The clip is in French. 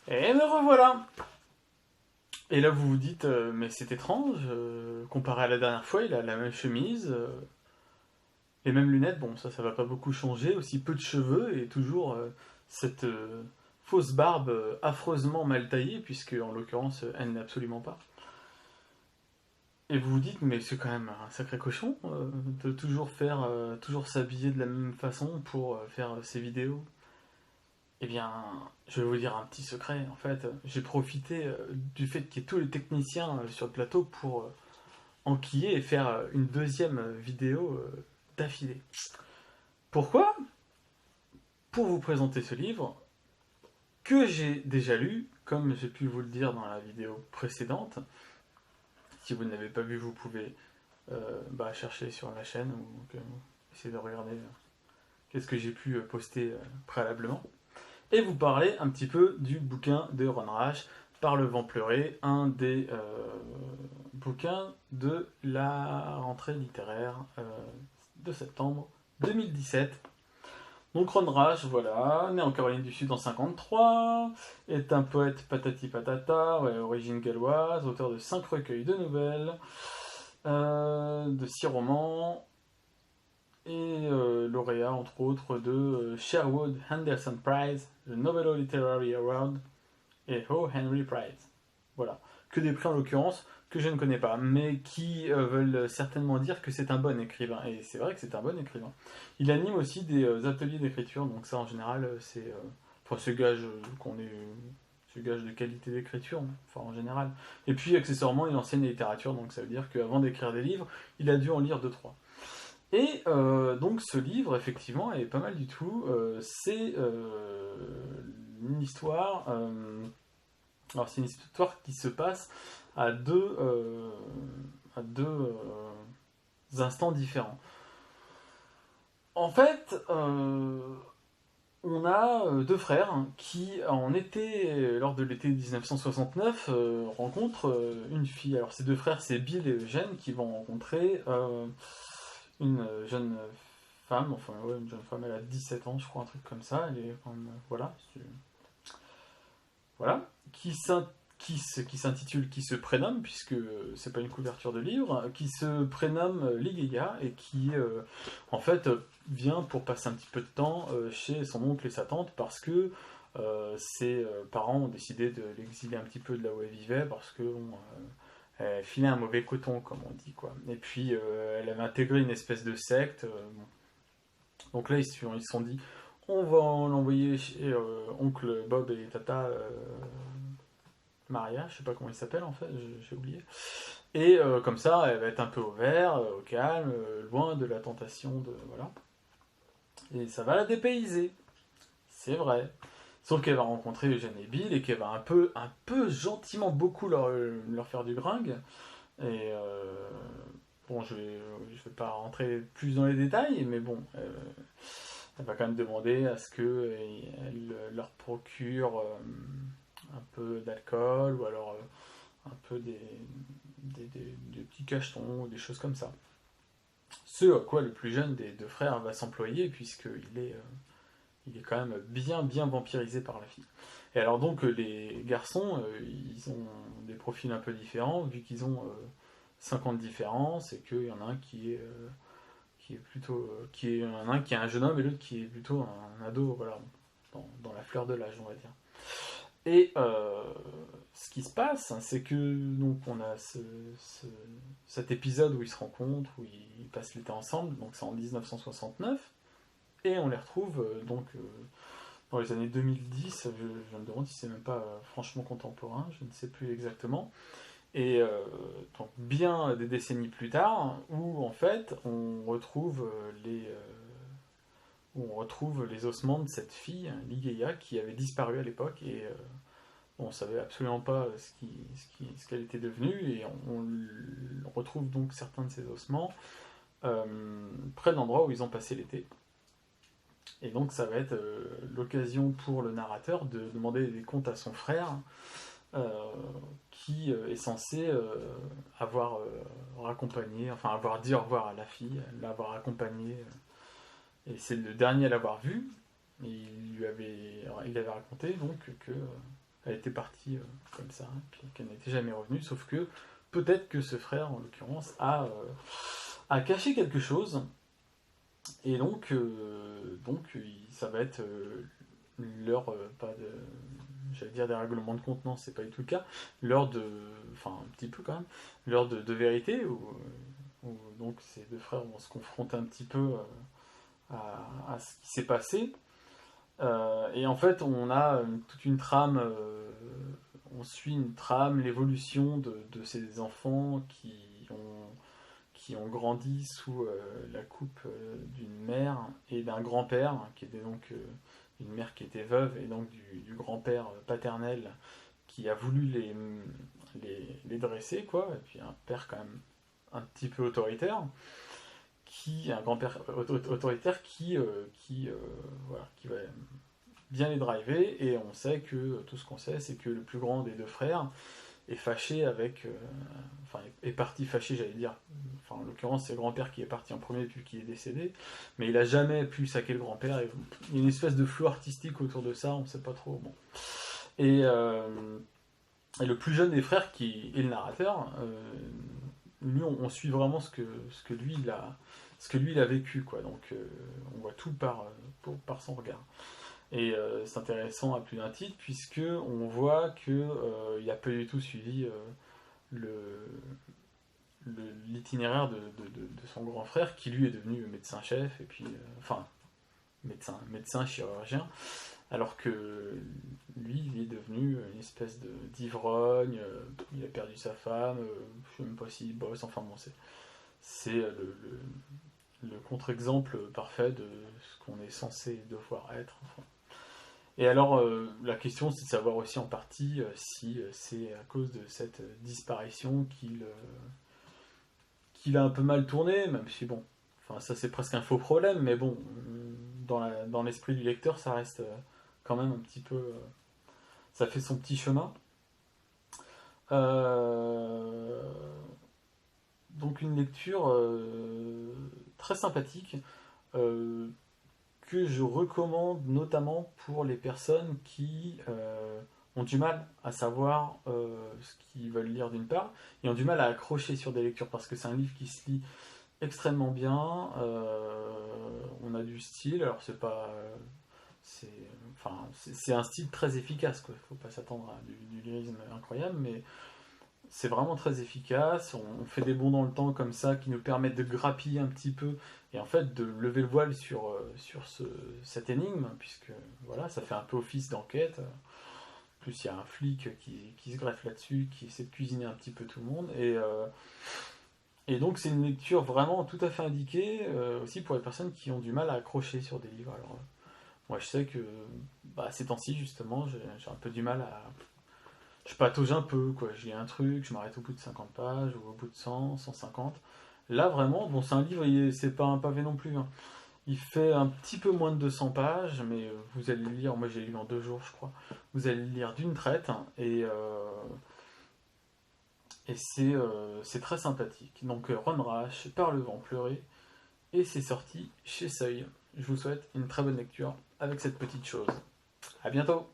Et me revoilà. Et là vous vous dites, mais c'est étrange, comparé à la dernière fois, il a la même chemise, les mêmes lunettes, bon ça va pas beaucoup changer, aussi peu de cheveux et toujours cette fausse barbe affreusement mal taillée, puisque en l'occurrence elle n'est absolument pas. Et vous vous dites, mais c'est quand même un sacré cochon de toujours toujours s'habiller de la même façon pour faire ses vidéos. Eh bien, je vais vous dire un petit secret. En fait, j'ai profité du fait qu'il y ait tous les techniciens sur le plateau pour enquiller et faire une deuxième vidéo d'affilée. Pourquoi? Pour vous présenter ce livre que j'ai déjà lu, comme j'ai pu vous le dire dans la vidéo précédente. Si vous ne l'avez pas vu, vous pouvez chercher sur la chaîne ou essayer de regarder qu'est-ce que j'ai pu poster préalablement. Et vous parler un petit peu du bouquin de Ron Rash, Par le vent pleuré, un des bouquins de la rentrée littéraire de septembre 2017. Donc Ron Rash, voilà, né en Caroline du Sud en 53, est un poète patati patata, ouais, origine galloise, auteur de 5 recueils de nouvelles, de 6 romans, et lauréat entre autres de Sherwood Anderson Prize, le Novello Literary Award et O. Henry Prize. Voilà. Que des prix en l'occurrence que je ne connais pas, mais qui veulent certainement dire que c'est un bon écrivain. Et c'est vrai que c'est un bon écrivain. Il anime aussi des ateliers d'écriture, donc ça en général c'est. Enfin, c'est gage qu'on est. C'est gage de qualité d'écriture, enfin en général. Et puis accessoirement, il enseigne la littérature, donc ça veut dire qu'avant d'écrire des livres, il a dû en lire deux trois. Et donc ce livre, effectivement, est pas mal du tout. C'est une histoire. Alors c'est une histoire qui se passe à deux instants différents. En fait, on a deux frères qui, en été, lors de l'été 1969, rencontrent une fille. Alors ces deux frères, c'est Bill et Eugène, qui vont rencontrer une jeune femme, enfin ouais, une jeune femme, elle a 17 ans, je crois, un truc comme ça. Elle est quand même, voilà, voilà, qui s'intitule, qui se prénomme, puisque c'est pas une couverture de livre, qui se prénomme Ligeia et qui en fait vient pour passer un petit peu de temps chez son oncle et sa tante parce que ses parents ont décidé de l'exiler un petit peu de là où elle vivait parce que elle filait un mauvais coton comme on dit quoi. Et puis elle avait intégré une espèce de secte. Bon. Donc là ils se sont dit on va l'envoyer chez oncle Bob et tata Maria, je sais pas comment il s'appelle en fait, j'ai oublié. Et comme ça, elle va être un peu au vert, au calme, loin de la tentation de. Voilà. Et ça va la dépayser, c'est vrai. Sauf qu'elle va rencontrer Eugène et Bill et qu'elle va un peu gentiment beaucoup leur faire du gringue. Et bon, je vais pas rentrer plus dans les détails, mais bon, elle va quand même demander à ce qu'elle leur procure un peu d'alcool ou alors un peu des petits cachetons ou des choses comme ça. Ce à quoi le plus jeune des deux frères va s'employer il est quand même bien vampirisé par la fille. Et alors donc les garçons, ils ont des profils un peu différents vu qu'ils ont 5 ans de différence et qu'il y en a un qui est plutôt qui est un qui est un jeune homme et l'autre qui est plutôt un ado, voilà, dans la fleur de l'âge on va dire. Et ce qui se passe, c'est que donc on a cet épisode où ils se rencontrent, où ils passent l'été ensemble, donc c'est en 1969, et on les retrouve dans les années 2010, je me demande si c'est même pas franchement contemporain, je ne sais plus exactement, et donc bien des décennies plus tard, où en fait on retrouve les ossements de cette fille, Ligeia, qui avait disparu à l'époque, et on ne savait absolument pas ce qu'elle était devenue, et on retrouve donc certains de ces ossements près de l'endroit où ils ont passé l'été. Et donc ça va être l'occasion pour le narrateur de demander des comptes à son frère, euh, qui est censé avoir raccompagné, enfin avoir dit au revoir à la fille, l'avoir accompagnée, et c'est le dernier à l'avoir vue. Et il avait raconté donc que elle était partie comme ça, hein, puis qu'elle n'était jamais revenue, sauf que peut-être que ce frère, en l'occurrence, a caché quelque chose, et ça va être l'heure, pas de, j'allais dire des règlements de compte, non, c'est pas du tout le cas, l'heure de, enfin un petit peu quand même, l'heure de vérité, où donc ces deux frères vont se confronter un petit peu à ce qui s'est passé. Et en fait, on a toute une trame, on suit une trame, l'évolution de ces enfants qui ont grandi sous la coupe d'une mère et d'un grand-père, qui était donc une mère qui était veuve, et donc du grand-père paternel qui a voulu les dresser, quoi, et puis un père quand même un petit peu autoritaire, un grand-père autoritaire voilà, qui va bien les driver, et on sait que, tout ce qu'on sait, c'est que le plus grand des deux frères est fâché avec, enfin est parti fâché, j'allais dire, enfin en l'occurrence c'est le grand-père qui est parti en premier puis qui est décédé, mais il a jamais pu saquer le grand-père, et il y a une espèce de flou artistique autour de ça, on sait pas trop, bon. Et le plus jeune des frères, qui est le narrateur, lui on suit vraiment ce que lui il a vécu, quoi, donc on voit tout par son regard. Et c'est intéressant à plus d'un titre, puisque on voit que il n'a pas du tout suivi l'itinéraire de son grand frère, qui lui est devenu médecin-chef, et puis enfin médecin chirurgien, alors que lui il est devenu une espèce d'ivrogne, il a perdu sa femme, je ne sais même pas s'il bosse, enfin bon, c'est le contre-exemple parfait de ce qu'on est censé devoir être, enfin. Et alors, la question, c'est de savoir aussi en partie si c'est à cause de cette disparition qu'il a un peu mal tourné, même si bon, enfin ça c'est presque un faux problème, mais bon, dans l'esprit du lecteur, ça reste quand même un petit peu, ça fait son petit chemin. Euh, donc une lecture très sympathique. euh, que je recommande notamment pour les personnes qui ont du mal à savoir ce qu'ils veulent lire d'une part, et ont du mal à accrocher sur des lectures, parce que c'est un livre qui se lit extrêmement bien, on a du style, alors c'est pas... c'est, c'est un style très efficace, quoi. Faut pas s'attendre à du lyrisme incroyable, mais c'est vraiment très efficace, on fait des bonds dans le temps comme ça qui nous permettent de grappiller un petit peu et en fait de lever le voile sur cette énigme, puisque voilà, ça fait un peu office d'enquête. En plus, il y a un flic qui se greffe là-dessus, qui essaie de cuisiner un petit peu tout le monde. Et donc, c'est une lecture vraiment tout à fait indiquée aussi pour les personnes qui ont du mal à accrocher sur des livres. Alors, moi, je sais que ces temps-ci, justement, j'ai un peu du mal à je patauge un peu, quoi. Je lis un truc, je m'arrête au bout de 50 pages, ou au bout de 100, 150. Là, vraiment, bon, c'est un livre, c'est pas un pavé non plus, hein. Il fait un petit peu moins de 200 pages, mais vous allez le lire, moi j'ai lu en 2 jours, je crois. Vous allez le lire d'une traite, hein, et c'est très sympathique. Donc, Ron Rash, Par le vent pleurer, et c'est sorti chez Seuil. Je vous souhaite une très bonne lecture avec cette petite chose. À bientôt!